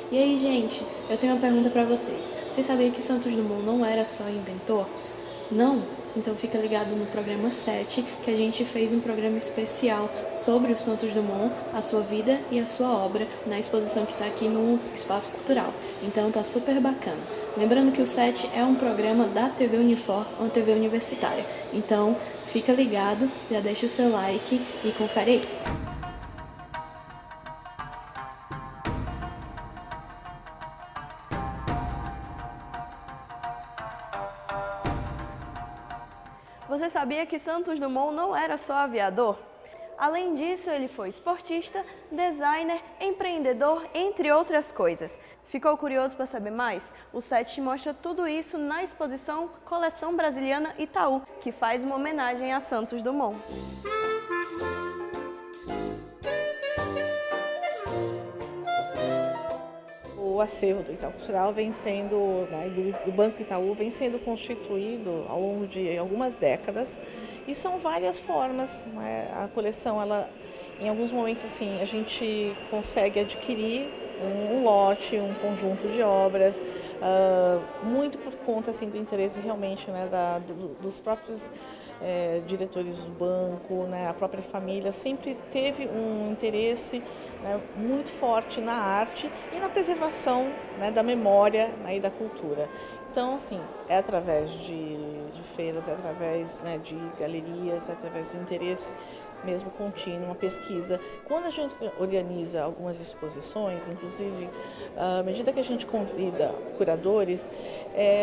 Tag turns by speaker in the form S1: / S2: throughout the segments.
S1: E aí, gente, eu tenho uma pergunta pra vocês. Vocês sabiam que Santos Dumont não era só inventor? Não? Então fica ligado no programa 7, que a gente fez um programa especial sobre o Santos Dumont, a sua vida e a sua obra, na exposição que está aqui no Espaço Cultural. Então tá super bacana. Lembrando que o 7 é um programa da TV Unifor, uma TV universitária. Então fica ligado, já deixa o seu like e confere aí. Você sabia que Santos Dumont não era só aviador? Além disso, ele foi esportista, designer, empreendedor, entre outras coisas. Ficou curioso para saber mais? O 7 mostra tudo isso na exposição Coleção Brasiliana Itaú, que faz uma homenagem a Santos Dumont.
S2: O acervo do Itaú Cultural vem sendo, né, do Banco Itaú, vem sendo constituído ao longo de algumas décadas e são várias formas. Né? A coleção, ela, em alguns momentos, assim, a gente consegue adquirir um lote, um conjunto de obras, muito por conta assim, do interesse realmente, né, dos próprios diretores do banco, né, a própria família sempre teve um interesse, né, muito forte na arte e na preservação, né, da memória, né, e da cultura. Então, assim, é através de feiras, é através, né, de galerias, é através do interesse mesmo contínuo, uma pesquisa. Quando a gente organiza algumas exposições, inclusive, à medida que a gente convida curadores,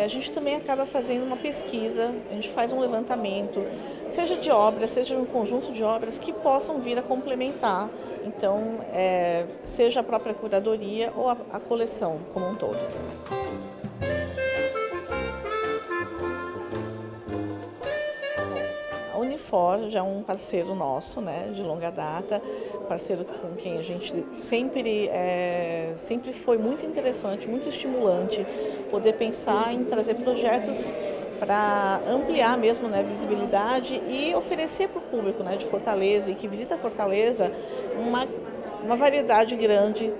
S2: a gente também acaba fazendo uma pesquisa, a gente faz um levantamento, seja de obras, seja um conjunto de obras que possam vir a complementar, então, seja a própria curadoria ou a coleção como um todo. A Unifor já é um parceiro nosso, né, de longa data, parceiro com quem a gente sempre foi muito interessante, muito estimulante poder pensar em trazer projetos para ampliar mesmo, né, a visibilidade e oferecer para o público, né, de Fortaleza e que visita Fortaleza uma variedade grande,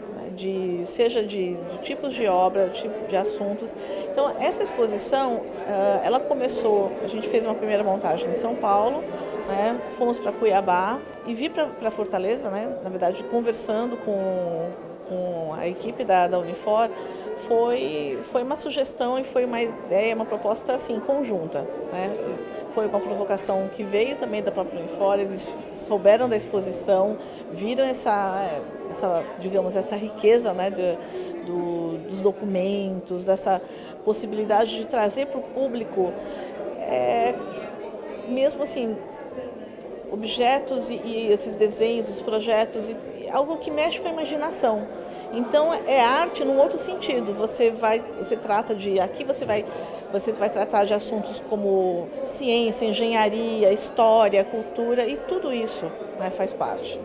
S2: seja de tipos de obra, de assuntos. Então, essa exposição, ela começou, a gente fez uma primeira montagem em São Paulo, né, fomos para Cuiabá e vi para Fortaleza, né, na verdade, conversando com a equipe da Unifor, foi uma sugestão e foi uma ideia, uma proposta assim, conjunta. Né? Foi uma provocação que veio também da própria Unifor, eles souberam da exposição, viram digamos, essa riqueza, né, dos documentos, dessa possibilidade de trazer para o público, mesmo assim, objetos e esses desenhos, os projetos, algo que mexe com a imaginação. Então é arte num outro sentido. Aqui você vai tratar de assuntos como ciência, engenharia, história, cultura e tudo isso, né, faz parte.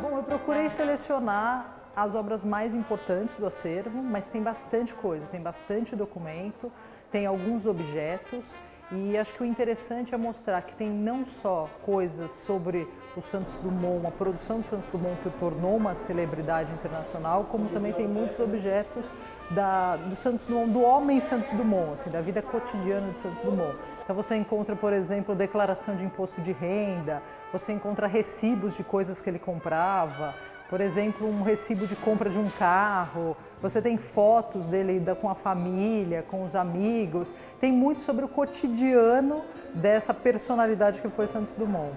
S3: Bom, eu procurei selecionar as obras mais importantes do acervo, mas tem bastante coisa, tem bastante documento, tem alguns objetos e acho que o interessante é mostrar que tem não só coisas sobre o Santos Dumont, a produção do Santos Dumont que o tornou uma celebridade internacional, como também tem muitos objetos do Santos Dumont, do homem Santos Dumont, assim, da vida cotidiana de Santos Dumont. Então você encontra, por exemplo, declaração de imposto de renda, você encontra recibos de coisas que ele comprava, por exemplo, um recibo de compra de um carro, você tem fotos dele com a família, com os amigos, tem muito sobre o cotidiano dessa personalidade que foi Santos Dumont.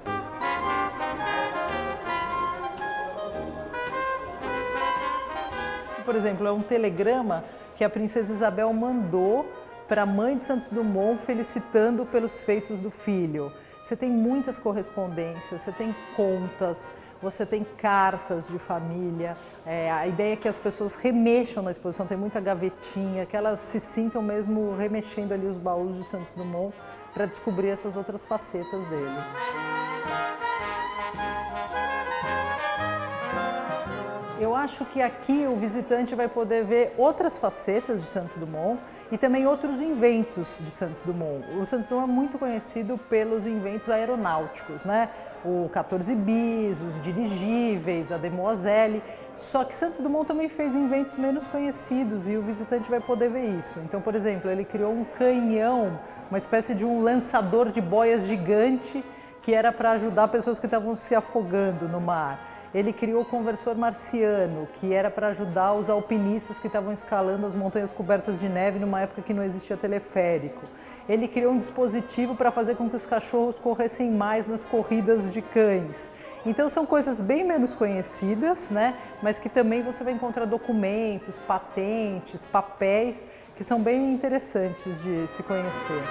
S3: Por exemplo, é um telegrama que a princesa Isabel mandou para a mãe de Santos Dumont felicitando pelos feitos do filho. Você tem muitas correspondências, você tem contas, você tem cartas de família, a ideia é que as pessoas remexam na exposição, tem muita gavetinha, que elas se sintam mesmo remexendo ali os baús de Santos Dumont para descobrir essas outras facetas dele. Eu acho que aqui o visitante vai poder ver outras facetas de Santos Dumont e também outros inventos de Santos Dumont. O Santos Dumont é muito conhecido pelos inventos aeronáuticos, né? O 14 bis, os dirigíveis, a Demoiselle. Só que Santos Dumont também fez inventos menos conhecidos e o visitante vai poder ver isso. Então, por exemplo, ele criou um canhão, uma espécie de um lançador de boias gigante que era para ajudar pessoas que estavam se afogando no mar. Ele criou o conversor marciano, que era para ajudar os alpinistas que estavam escalando as montanhas cobertas de neve numa época que não existia teleférico. Ele criou um dispositivo para fazer com que os cachorros corressem mais nas corridas de cães. Então são coisas bem menos conhecidas, né? Mas que também você vai encontrar documentos, patentes, papéis, que são bem interessantes de se conhecer.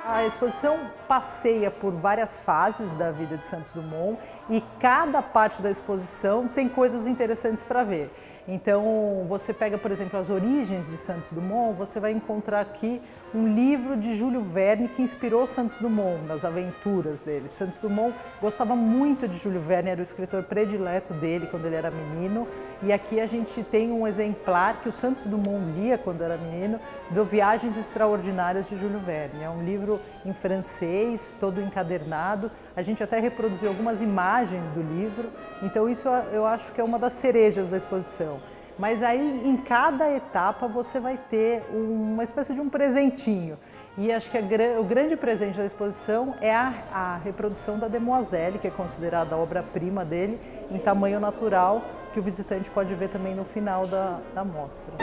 S3: A exposição passeia por várias fases da vida de Santos Dumont e cada parte da exposição tem coisas interessantes para ver. Então, você pega, por exemplo, as origens de Santos Dumont, você vai encontrar aqui um livro de Júlio Verne que inspirou Santos Dumont nas aventuras dele. Santos Dumont gostava muito de Júlio Verne, era o escritor predileto dele quando ele era menino. E aqui a gente tem um exemplar que o Santos Dumont lia quando era menino, do Viagens Extraordinárias de Júlio Verne. É um livro em francês, todo encadernado. A gente até reproduziu algumas imagens do livro, então isso eu acho que é uma das cerejas da exposição. Mas aí em cada etapa você vai ter uma espécie de um presentinho. E acho que o grande presente da exposição é a reprodução da Demoiselle, que é considerada a obra-prima dele, em tamanho natural, que o visitante pode ver também no final da mostra.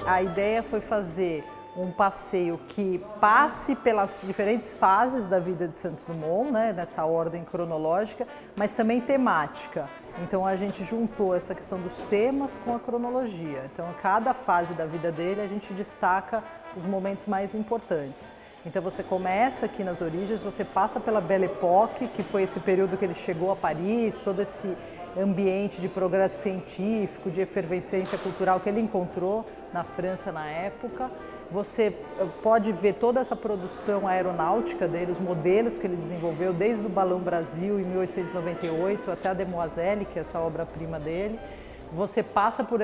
S3: A ideia foi fazer um passeio que passe pelas diferentes fases da vida de Santos Dumont, né, nessa ordem cronológica, mas também temática. Então a gente juntou essa questão dos temas com a cronologia. Então, a cada fase da vida dele a gente destaca os momentos mais importantes. Então você começa aqui nas origens, você passa pela Belle Époque, que foi esse período que ele chegou a Paris, todo esse ambiente de progresso científico, de efervescência cultural que ele encontrou na França na época. Você pode ver toda essa produção aeronáutica dele, os modelos que ele desenvolveu, desde o Balão Brasil, em 1898, até a Demoiselle, que é essa obra-prima dele. Você passa por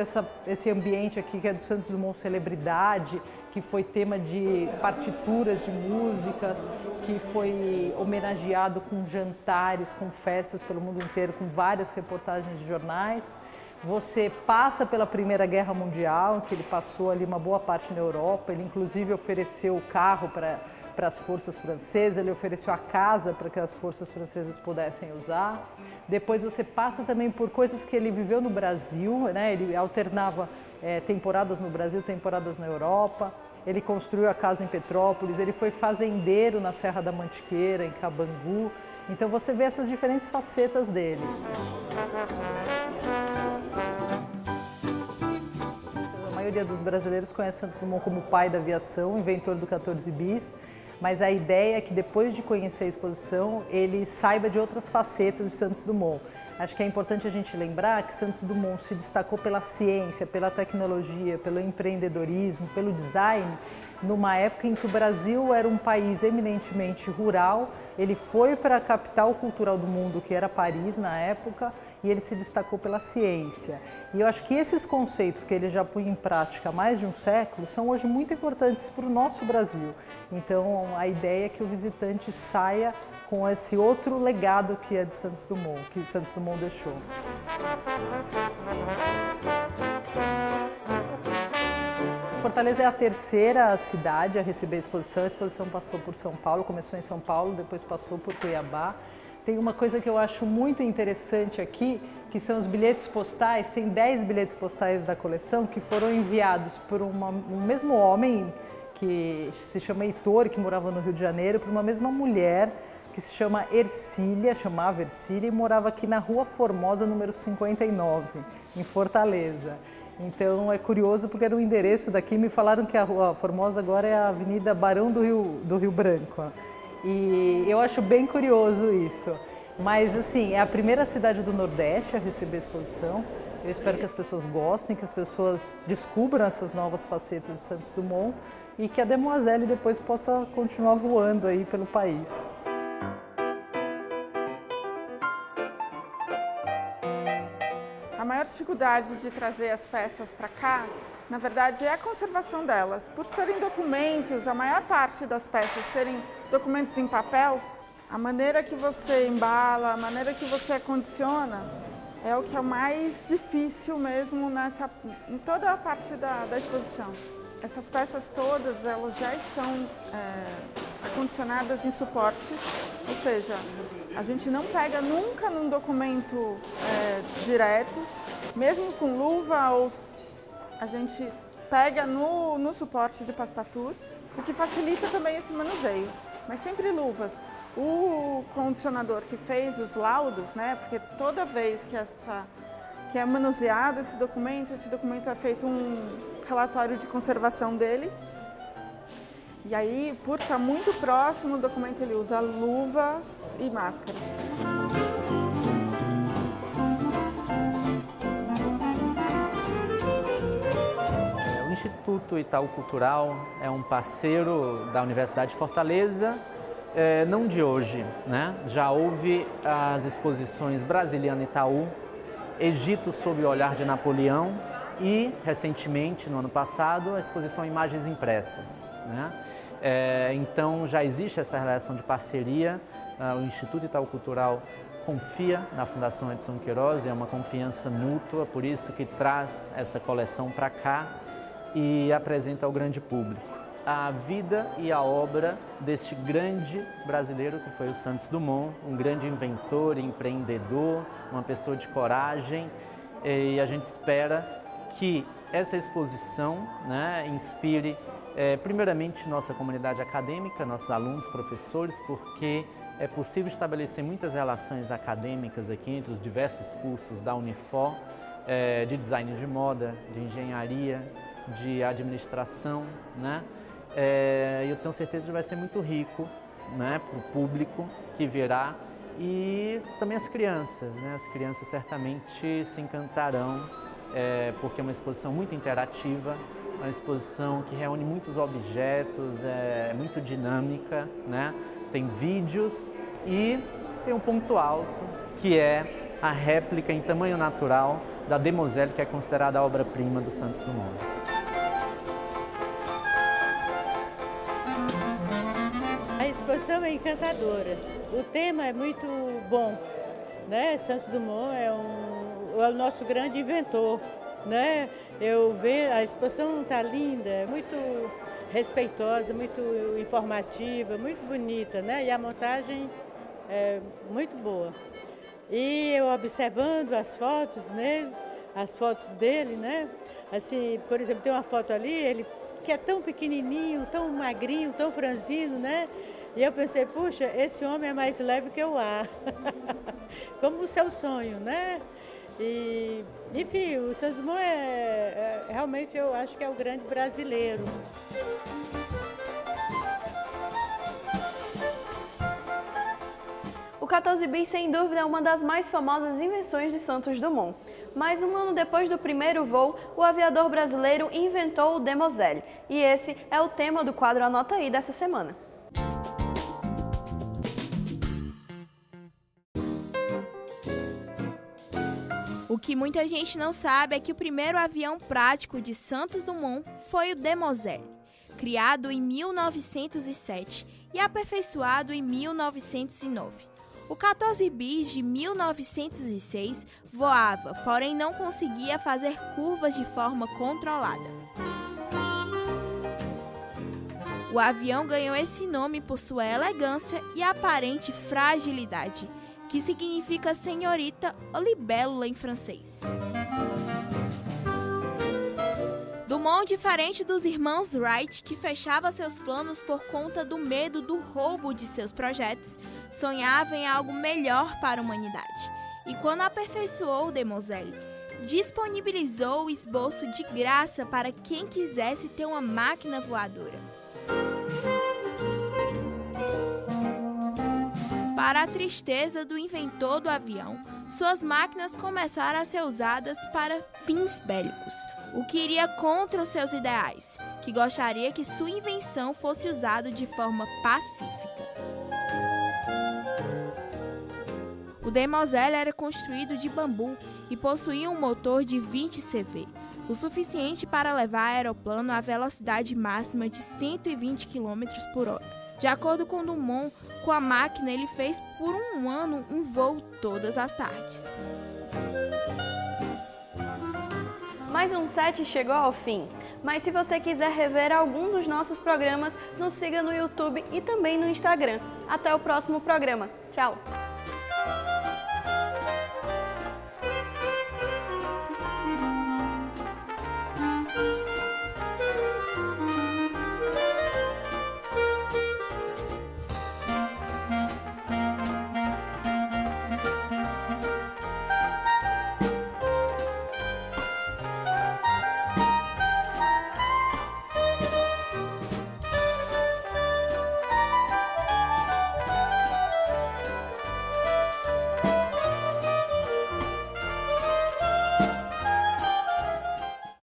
S3: esse ambiente aqui que é do Santos Dumont Celebridade, que foi tema de partituras de músicas, que foi homenageado com jantares, com festas pelo mundo inteiro, com várias reportagens de jornais. Você passa pela Primeira Guerra Mundial, em que ele passou ali uma boa parte na Europa, ele inclusive ofereceu o carro para as forças francesas, ele ofereceu a casa para que as forças francesas pudessem usar. Depois você passa também por coisas que ele viveu no Brasil, né? Ele alternava temporadas no Brasil, temporadas na Europa. Ele construiu a casa em Petrópolis, ele foi fazendeiro na Serra da Mantiqueira, em Cabangu. Então você vê essas diferentes facetas dele. A maioria dos brasileiros conhece Santos Dumont como o pai da aviação, inventor do 14 bis. Mas a ideia é que depois de conhecer a exposição, ele saiba de outras facetas de Santos Dumont. Acho que é importante a gente lembrar que Santos Dumont se destacou pela ciência, pela tecnologia, pelo empreendedorismo, pelo design, numa época em que o Brasil era um país eminentemente rural. Ele foi para a capital cultural do mundo, que era Paris na época, e ele se destacou pela ciência. E eu acho que esses conceitos que ele já põe em prática há mais de um século são hoje muito importantes para o nosso Brasil. Então a ideia é que o visitante saia com esse outro legado que é de Santos Dumont, que Santos Dumont deixou. Fortaleza é a terceira cidade a receber a exposição passou por São Paulo, começou em São Paulo, depois passou por Cuiabá. Tem uma coisa que eu acho muito interessante aqui, que são os bilhetes postais. Tem 10 bilhetes postais da coleção que foram enviados por um mesmo homem, que se chama Heitor, que morava no Rio de Janeiro, por uma mesma mulher, que se chama chamava Ercília, e morava aqui na Rua Formosa, número 59, em Fortaleza. Então é curioso porque era o endereço daqui, me falaram que a Rua Formosa agora é a Avenida Barão do Rio Branco. E eu acho bem curioso isso. Mas assim, é a primeira cidade do Nordeste a receber a exposição. Eu espero que as pessoas gostem, que as pessoas descubram essas novas facetas de Santos Dumont. e que a Demoiselle depois possa continuar voando aí pelo país.
S4: A maior dificuldade de trazer as peças para cá, na verdade, é a conservação delas. Por serem documentos, a maior parte das peças serem documentos em papel, a maneira que você embala, a maneira que você acondiciona, é o que é mais difícil mesmo em toda a parte da exposição. Essas peças todas, elas já estão acondicionadas em suportes, ou seja, a gente não pega nunca num documento direto, mesmo com luva, ou a gente pega no suporte de passepartout, o que facilita também esse manuseio, mas sempre luvas. O condicionador que fez os laudos, né, porque toda vez que é manuseado esse documento é feito um relatório de conservação dele. E aí, por estar muito próximo do documento, ele usa luvas e máscaras.
S5: O Instituto Itaú Cultural é um parceiro da Universidade de Fortaleza, não de hoje, né? Já houve as exposições Brasiliana Itaú, Egito sob o olhar de Napoleão e, recentemente, no ano passado, a exposição Imagens Impressas, né? Então já existe essa relação de parceria, o Instituto Itaú Cultural confia na Fundação Edson Queiroz, é uma confiança mútua, por isso que traz essa coleção para cá e apresenta ao grande público a vida e a obra deste grande brasileiro que foi o Santos Dumont, um grande inventor, empreendedor, uma pessoa de coragem, e a gente espera que essa exposição, né, inspire primeiramente nossa comunidade acadêmica, nossos alunos, professores, porque é possível estabelecer muitas relações acadêmicas aqui entre os diversos cursos da Unifor, de design de moda, de engenharia, de administração, né? Eu tenho certeza que vai ser muito rico, né, para o público que virá e também as crianças, né? As crianças certamente se encantarão, porque é uma exposição muito interativa, uma exposição que reúne muitos objetos, é muito dinâmica, né? Tem vídeos e tem um ponto alto, que é a réplica em tamanho natural da Demoiselle, que é considerada a obra-prima do Santos Dumont.
S6: A exposição é encantadora, o tema é muito bom, né? Santos Dumont é o nosso grande inventor, né? A exposição está linda, é muito respeitosa, muito informativa, muito bonita, né? E a montagem é muito boa. E eu observando as fotos, né? As fotos dele, né? Assim, por exemplo, tem uma foto ali, ele que é tão pequenininho, tão magrinho, tão franzino, né? E eu pensei, puxa, esse homem é mais leve que o ar. Como o seu sonho, né? E, enfim, o Santos Dumont realmente eu acho que é o grande brasileiro.
S1: O 14 bis, sem dúvida, é uma das mais famosas invenções de Santos Dumont. Mas um ano depois do primeiro voo, o aviador brasileiro inventou o Demoiselle. E esse é o tema do quadro Anota Aí dessa semana.
S7: O que muita gente não sabe é que o primeiro avião prático de Santos Dumont foi o Demoiselle, criado em 1907 e aperfeiçoado em 1909. O 14 bis de 1906 voava, porém não conseguia fazer curvas de forma controlada. O avião ganhou esse nome por sua elegância e aparente fragilidade, que significa senhorita ou libélula em francês. Dumont, diferente dos irmãos Wright, que fechava seus planos por conta do medo do roubo de seus projetos, sonhava em algo melhor para a humanidade. E quando aperfeiçoou o Demoiselle, disponibilizou o esboço de graça para quem quisesse ter uma máquina voadora. Para a tristeza do inventor do avião, suas máquinas começaram a ser usadas para fins bélicos. o que iria contra os seus ideais, que gostaria que sua invenção fosse usada de forma pacífica. O Demoiselle era construído de bambu e possuía um motor de 20 CV, o suficiente para levar o aeroplano à velocidade máxima de 120 km por hora. De acordo com Dumont, com a máquina ele fez por um ano um voo todas as tardes.
S8: Mais um set chegou ao fim, mas se você quiser rever algum dos nossos programas, nos siga no YouTube e também no Instagram. Até o próximo programa. Tchau!